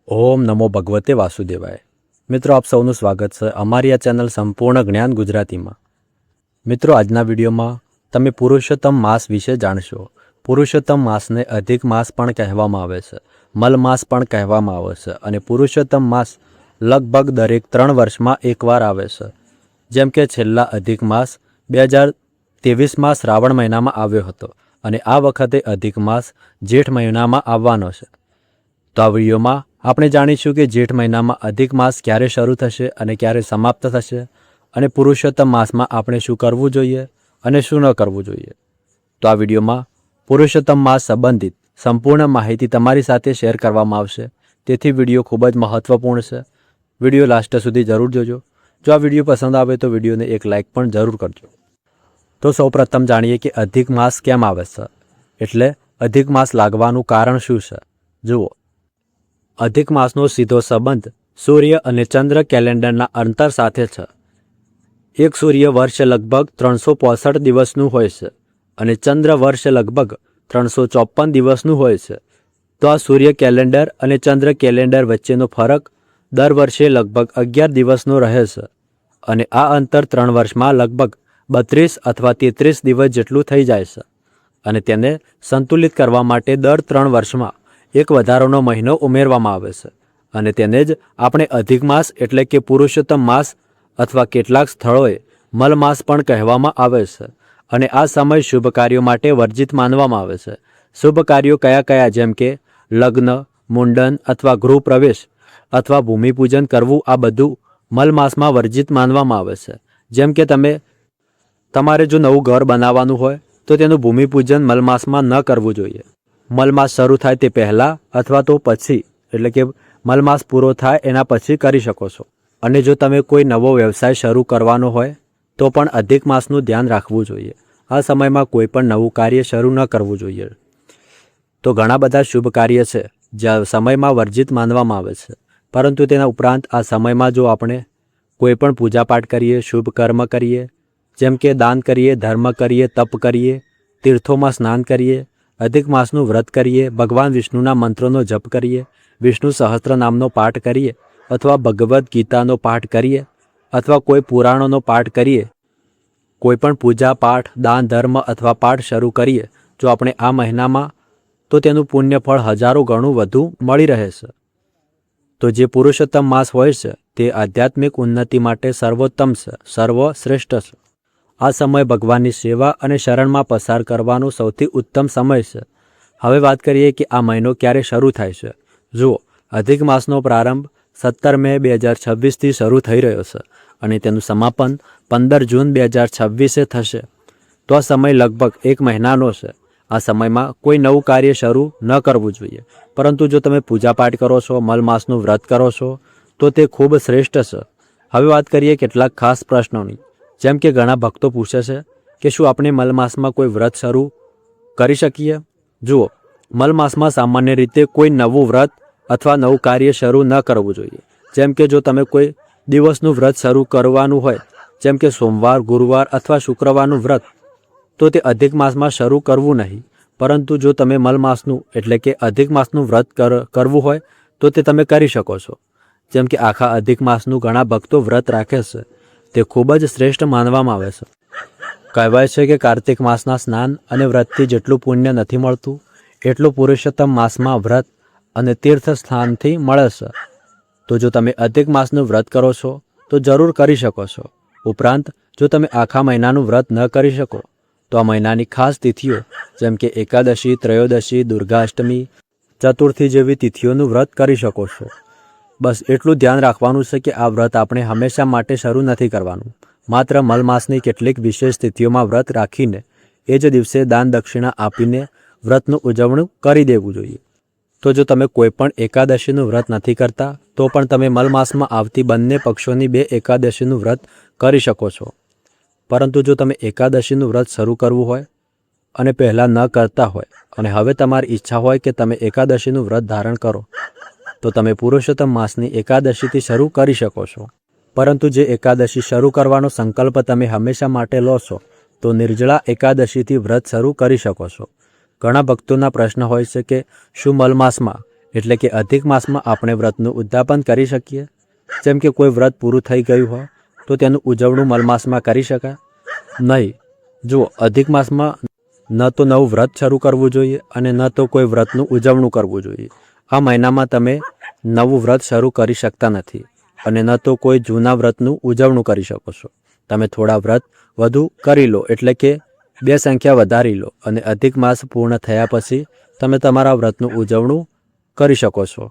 ઓમ નમો ભગવતે વાસુદેવાય। મિત્રો, આપ સૌનું સ્વાગત છે અમારી આ ચેનલ સંપૂર્ણ જ્ઞાન ગુજરાતીમાં। મિત્રો, આજના વિડીયોમાં તમે પુરુષોત્તમ માસ વિશે જાણશો। પુરુષોત્તમ માસને અધિક માસ પણ કહેવામાં આવે છે, મલ માસ પણ કહેવામાં આવે છે અને પુરુષોત્તમ માસ લગભગ દરેક 3 વર્ષમાં એકવાર આવે છે। જેમ કે છેલ્લા અધિક માસ 2023માં શ્રાવણ મહિનામાં આવ્યો હતો અને આ વખતે અધિક માસ જેઠ મહિનામાં આવવાનો છે। તો આ વિડીયોમાં આપણે જાણીશું કે જેઠ મહિનામાં અધિક માસ ક્યારે શરૂ થશે અને ક્યારે સમાપ્ત થશે અને પુરુષોત્તમ માસમાં આપણે શું કરવું જોઈએ અને શું ન કરવું જોઈએ। તો આ વિડીયોમાં પુરુષોત્તમ માસ સંબંધિત સંપૂર્ણ માહિતી તમારી સાથે શેર કરવામાં આવશે, તેથી વિડીયો ખૂબ જ મહત્વપૂર્ણ છે। વિડીયો લાસ્ટ સુધી જરૂર જોજો। જો આ વિડીયો પસંદ આવે તો વિડીયોને એક લાઇક પણ જરૂર કરજો। તો સૌપ્રથમ જાણીએ કે અધિક માસ કેમ આવે છે, એટલે અધિક માસ લાગવાનું કારણ શું છે। જુઓ, અધિક માસનો સીધો સંબંધ સૂર્ય અને ચંદ્ર કેલેન્ડરના અંતર સાથે છે। એક સૂર્ય વર્ષ લગભગ 365 દિવસનું હોય છે અને ચંદ્ર વર્ષ લગભગ 354 દિવસનું હોય છે। તો આ સૂર્ય કેલેન્ડર અને ચંદ્ર કેલેન્ડર વચ્ચેનો ફરક દર વર્ષે લગભગ 11 દિવસનો રહે છે અને આ અંતર 3 વર્ષમાં લગભગ 32 અથવા 33 દિવસ જેટલું થઈ જાય છે અને તેને સંતુલિત કરવા માટે દર 3 વર્ષમાં એક વધારાનો મહિનો ઉમેરવામાં આવે છે અને તેને જ આપણે અધિક માસ એટલે કે પુરુષોત્તમ માસ અથવા કેટલાક સ્થળોએ મલ માસ પણ કહેવામાં આવે છે। અને આ સમય શુભ કાર્યો માટે વર્જિત માનવામાં આવે છે। શુભ કાર્યો કયા કયા, જેમ કે લગ્ન, મુંડન અથવા ગૃહ પ્રવેશ અથવા ભૂમિપૂજન કરવું, આ બધું મલ માસમાં વર્જિત માનવામાં આવે છે। જેમ કે તમારે જો નવું ઘર બનાવવાનું હોય તો તેનું ભૂમિપૂજન મલ માસમાં ન કરવું જોઈએ। મલ માસ શરૂ થાય તે પહેલાં અથવા તો પછી, એટલે કે મલ માસ પૂરો થાય એના પછી કરી શકો છો। અને જો તમે કોઈ નવો વ્યવસાય શરૂ કરવાનો હોય તો પણ અધિક માસનું ધ્યાન રાખવું જોઈએ। આ સમયમાં કોઈ પણ નવું કાર્ય શરૂ ન કરવું જોઈએ। તો ઘણા બધા શુભ કાર્ય છે જે સમયમાં વર્જિત માનવામાં આવે છે, પરંતુ તેના ઉપરાંત આ સમયમાં જો આપણે કોઈ પણ પૂજાપાઠ કરીએ, શુભ કર્મ કરીએ, જેમ કે દાન કરીએ, ધર્મ કરીએ, તપ કરીએ, તીર્થોમાં સ્નાન કરીએ, અધિક માસનું વ્રત કરીએ, ભગવાન વિષ્ણુના મંત્રોનો જપ કરીએ, વિષ્ણુ સહસ્ત્ર નામનો પાઠ કરીએ અથવા ભગવદ્ ગીતાનો પાઠ કરીએ અથવા કોઈ પુરાણોનો પાઠ કરીએ, કોઈ પણ પૂજા પાઠ, દાન, ધર્મ અથવા પાઠ શરૂ કરીએ જો આપણે આ મહિનામાં, તો તેનું પુણ્ય ફળ હજારો ગણું વધુ મળી રહે છે। તો જે પુરુષોત્તમ માસ હોય છે તે આધ્યાત્મિક ઉન્નતિ માટે સર્વોત્તમ છે, સર્વશ્રેષ્ઠ છે। આ સમય ભગવાનની સેવા અને શરણમાં પસાર કરવાનો સૌથી ઉત્તમ સમય છે। હવે વાત કરીએ કે આ મહિનો ક્યારે શરૂ થાય છે। જુઓ, અધિક માસનો પ્રારંભ 17 મે 2026થી શરૂ થઈ રહ્યો છે અને તેનું સમાપન 15 જૂન 2026એ થશે। તો આ સમય લગભગ 1 મહિનાનો છે। આ સમયમાં કોઈ નવું કાર્ય શરૂ ન કરવું જોઈએ, પરંતુ જો તમે પૂજાપાઠ કરો છો, મલ માસનું વ્રત કરો છો તો તે ખૂબ શ્રેષ્ઠ છે। હવે વાત કરીએ કેટલાક ખાસ પ્રશ્નોની, જેમ કે ઘણા ભક્તો પૂછે છે કે શું આપણે મલ માસમાં કોઈ વ્રત શરૂ કરી શકીએ। જુઓ, મલ માસમાં સામાન્ય રીતે કોઈ નવું વ્રત અથવા નવું કાર્ય શરૂ ન કરવું જોઈએ। જેમ કે જો તમે કોઈ દિવસનું વ્રત શરૂ કરવાનું હોય, જેમ કે સોમવાર, ગુરુવાર અથવા શુક્રવારનું વ્રત, તો તે અધિક માસમાં શરૂ કરવું નહીં। પરંતુ જો તમે મલ માસનું એટલે કે અધિક માસનું વ્રત કરવું હોય તો તે તમે કરી શકો છો। જેમ કે આખા અધિક માસનું ઘણા ભક્તો વ્રત રાખે છે, તે ખૂબ જ શ્રેષ્ઠ માનવામાં આવે છે। કહેવાય છે કે કાર્તિક માસના સ્નાન અને વ્રતથી જેટલું પુણ્ય નથી મળતું એટલું પુરુષોત્તમ માસમાં વ્રત અને તીર્થ સ્થાનથી મળે છે। તો જો તમે અધિક માસનું વ્રત કરો છો તો જરૂર કરી શકો છો। ઉપરાંત જો તમે આખા મહિનાનું વ્રત ન કરી શકો તો આ મહિનાની ખાસ તિથિઓ, જેમ કે એકાદશી, ત્રયોદશી, દુર્ગા અષ્ટમી, ચતુર્થી જેવી તિથિઓનું વ્રત કરી શકો છો। બસ એટલું ધ્યાન રાખવાનું છે કે આ વ્રત આપણે હંમેશા માટે શરૂ નથી કરવાનું। માત્ર મલ માસની કેટલીક વિશેષ તિથિઓમાં વ્રત રાખીને એ જ દિવસે દાન દક્ષિણા આપીને વ્રતનું ઉજવણું કરી દેવું જોઈએ। તો જો તમે કોઈ પણ એકાદશીનું વ્રત નથી કરતા તો પણ તમે મલ માસમાં આવતી બંને પક્ષોની 2 એકાદશીનું વ્રત કરી શકો છો। પરંતુ જો તમે એકાદશીનું વ્રત શરૂ કરવું હોય અને પહેલાં ન કરતા હોય અને હવે તમારી ઈચ્છા હોય કે તમે એકાદશીનું વ્રત ધારણ કરો, તો તમે પુરુષોત્તમ માસની એકાદશીથી શરૂ કરી શકો છો। પરંતુ જે એકાદશી શરૂ કરવાનો સંકલ્પ તમે હંમેશા માટે લો છો તો નિર્જળા એકાદશીથી વ્રત શરૂ કરી શકો છો। ઘણા ભક્તોના પ્રશ્ન હોય છે કે શું મલ માસમાં એટલે કે અધિક માસમાં આપણે વ્રતનું ઉદ્યાપન કરી શકીએ? જેમ કે કોઈ વ્રત પૂરું થઈ ગયું હોય તો તેનું ઉજવણું મલમાસમાં કરી શકાય? નહીં. જુઓ, અધિક માસમાં ન તો નવું વ્રત શરૂ કરવું જોઈએ અને ન તો કોઈ વ્રતનું ઉજવણું કરવું જોઈએ. આ મહિનામાં તમે નવું વ્રત શરૂ કરી શકતા નથી અને ન તો કોઈ જૂના વ્રતનું ઉજવણું કરી શકો છો. તમે થોડા વ્રત વધુ કરી લો, એટલે કે 2 સંખ્યા વધારી લો અને અધિક માસ પૂર્ણ થયા પછી તમે તમારા વ્રતનું ઉજવણું કરી શકો છો.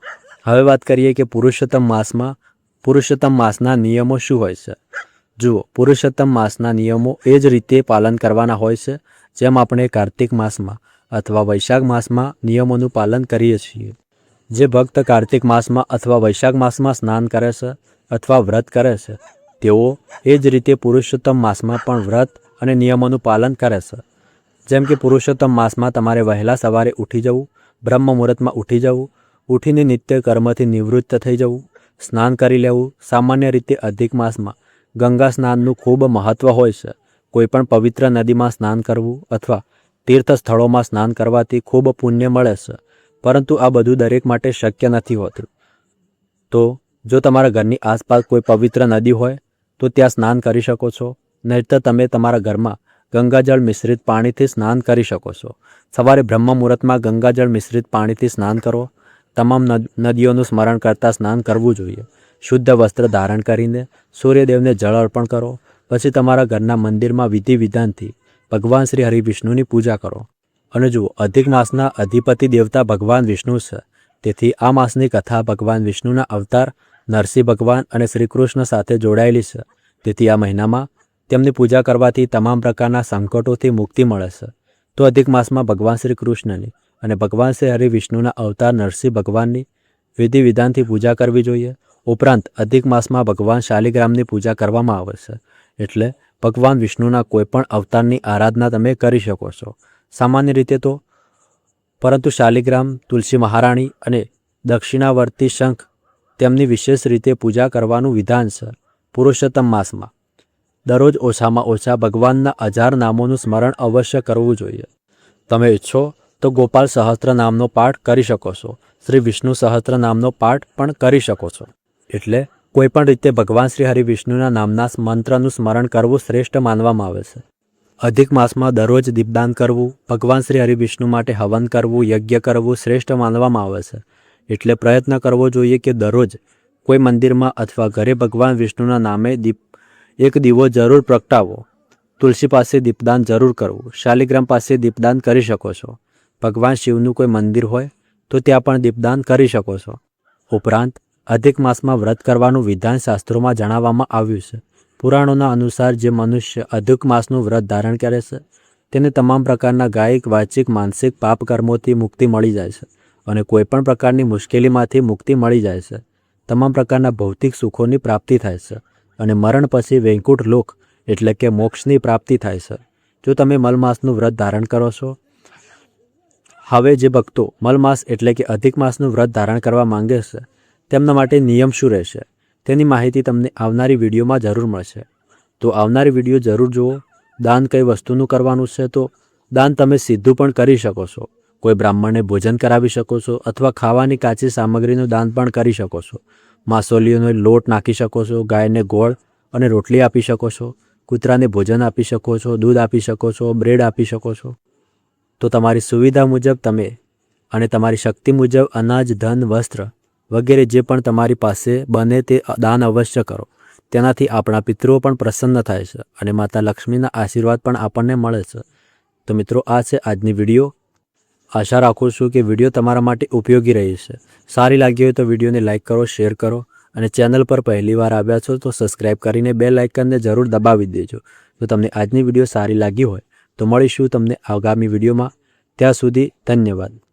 હવે વાત કરીએ કે પુરુષોત્તમ માસના નિયમો શું હોય છે. જુઓ, પુરુષોત્તમ માસના નિયમો એ જ રીતે પાલન કરવાના હોય છે જેમ આપણે કાર્તિક માસમાં અથવા વૈશાખ માસમાં નિયમોનું પાલન કરીએ છીએ. જે ભક્ત કાર્તિક માસમાં અથવા વૈશાખ માસમાં સ્નાન કરે છે અથવા વ્રત કરે છે તેઓ એ જ રીતે પુરુષોત્તમ માસમાં પણ વ્રત અને નિયમોનું પાલન કરે છે. જેમ કે પુરુષોત્તમ માસમાં તમારે વહેલા સવારે ઉઠી જવું, બ્રહ્મ મુહૂર્તમાં ઉઠી જવું, ઉઠીને નિત્ય કર્મથી નિવૃત્ત થઈ જવું, સ્નાન કરી લેવું. સામાન્ય રીતે અધિક માસમાં ગંગા સ્નાનનું ખૂબ મહત્ત્વ હોય છે. કોઈ પણ પવિત્ર નદીમાં સ્નાન કરવું અથવા તીર્થ સ્થળોમાં સ્નાન કરવાથી ખૂબ પુણ્ય મળે છે, પરંતુ આ બધું દરેક માટે શક્ય નથી હોતું. તો જો તમારા ઘરની આસપાસ કોઈ પવિત્ર નદી હોય તો ત્યાં સ્નાન કરી શકો છો. નહીંતર તમે તમારા ઘરમાં ગંગાજળ મિશ્રિત પાણીથી સ્નાન કરી શકો છો. સવારે બ્રહ્મ મુહૂર્તમાં ગંગાજળ મિશ્રિત પાણીથી સ્નાન કરો. તમામ નદીઓનું સ્મરણ કરતાં સ્નાન કરવું જોઈએ. શુદ્ધ વસ્ત્ર ધારણ કરીને સૂર્યદેવને જળ અર્પણ કરો. પછી તમારા ઘરના મંદિરમાં વિધિ વિધાનથી ભગવાન શ્રી હરિવિષ્ણુની પૂજા કરો. અને જુઓ, અધિક માસના અધિપતિ દેવતા ભગવાન વિષ્ણુ છે. તેથી આ માસની કથા ભગવાન વિષ્ણુના અવતાર નરસિંહ ભગવાન અને શ્રી કૃષ્ણ સાથે જોડાયેલી છે. તેથી આ મહિનામાં તેમની પૂજા કરવાથી તમામ પ્રકારના સંકટોથી મુક્તિ મળે છે. તો અધિક માસમાં ભગવાન શ્રી કૃષ્ણની અને ભગવાન શ્રી હરિવિષ્ણુના અવતાર નરસિંહ ભગવાનની વિધિ વિધાનથી પૂજા કરવી જોઈએ. ઉપરાંત અધિક માસમાં ભગવાન શાલિગ્રામની પૂજા કરવામાં આવે છે. એટલે ભગવાન વિષ્ણુના કોઈપણ અવતારની આરાધના તમે કરી શકો છો સામાન્ય રીતે તો. પરંતુ શાલિગ્રામ, તુલસી મહારાણી અને દક્ષિણાવર્તી શંખ તેમની વિશેષ રીતે પૂજા કરવાનું વિધાન છે. પુરુષોત્તમ માસમાં દરરોજ ઓછામાં ઓછા ભગવાનના 1000 નામોનું સ્મરણ અવશ્ય કરવું જોઈએ. તમે ઈચ્છો તો ગોપાલ સહસ્ત્ર નામનો પાઠ કરી શકો છો. શ્રી વિષ્ણુ સહસ્ત્ર નામનો પાઠ પણ કરી શકો છો. એટલે કોઈ પણ રીતે ભગવાન શ્રી હરિવિષ્ણુના નામના મંત્રનું સ્મરણ કરવું શ્રેષ્ઠ માનવામાં આવે છે. અધિક માસમાં દરરોજ દીપદાન કરવું, ભગવાન શ્રી હરિવિષ્ણુ માટે હવન કરવું, યજ્ઞ કરવું શ્રેષ્ઠ માનવામાં આવે છે. એટલે પ્રયત્ન કરવો જોઈએ કે દરરોજ કોઈ મંદિરમાં અથવા ઘરે ભગવાન વિષ્ણુના નામે એક દીવો જરૂર પ્રગટાવો. તુલસી પાસે દીપદાન જરૂર કરવું. શાલિગ્રામ પાસે દીપદાન કરી શકો છો. ભગવાન શિવનું કોઈ મંદિર હોય તો ત્યાં પણ દીપદાન કરી શકો છો. ઉપરાંત અધિક માસમાં વ્રત કરવાનું વિધાન શાસ્ત્રોમાં જણાવવામાં આવ્યું છે. પુરાણોના અનુસાર જે મનુષ્ય અધિક માસનું વ્રત ધારણ કરે છે તેને તમામ પ્રકારના કાયિક, વાચિક, માનસિક પાપ કર્મોથી મુક્તિ મળી જાય છે અને કોઈપણ પ્રકારની મુશ્કેલીમાંથી મુક્તિ મળી જાય છે. તમામ પ્રકારના ભૌતિક સુખોની પ્રાપ્તિ થાય છે અને મરણ પછી વૈકુંઠ લોક એટલે કે મોક્ષની પ્રાપ્તિ થાય છે જો તમે મલમાસનું વ્રત ધારણ કરો છો. હવે જે ભક્તો મલમાસ એટલે કે અધિક માસનું વ્રત ધારણ કરવા માંગે છે તેમના માટે નિયમ શું રહેશે તેની માહિતી તમને આવનારી વિડીયોમાં જરૂર મળશે. તો આવનારી વિડીયો જરૂર જુઓ. દાન કઈ વસ્તુનું કરવાનું છે તો દાન તમે સીધું પણ કરી શકો છો. કોઈ બ્રાહ્મણને ભોજન કરાવી શકો છો અથવા ખાવાની કાચી સામગ્રીનું દાન પણ કરી શકો છો. માસોલીઓનો લોટ નાખી શકો છો. ગાયને ગોળ અને રોટલી આપી શકો છો. કૂતરાને ભોજન આપી શકો છો. દૂધ આપી શકો છો. બ્રેડ આપી શકો છો. તો તમારી સુવિધા મુજબ તમે અને તમારી શક્તિ મુજબ અનાજ, ધન, વસ્ત્ર વગેરે જે પણ તમારી પાસે બને તે દાન અવશ્ય કરો. તેનાથી આપણા પિતૃઓ પણ પ્રસન્ન થાય છે અને માતા લક્ષ્મીના આશીર્વાદ પણ આપણને મળે છે. તો મિત્રો, આ છે આજની વિડીયો. આશા રાખું છું કે વિડીયો તમારા માટે ઉપયોગી રહી છે. સારી લાગી હોય તો વિડીયોને લાઇક કરો, શેર કરો અને ચેનલ પર પહેલીવાર આવ્યા છો તો સબસ્ક્રાઇબ કરીને બેલ આઇકનને જરૂર દબાવી દેજો. જો તમને આજની વિડીયો સારી લાગી હોય તો મળીશું તમને આગામી વિડીયોમાં. ત્યાં સુધી ધન્યવાદ.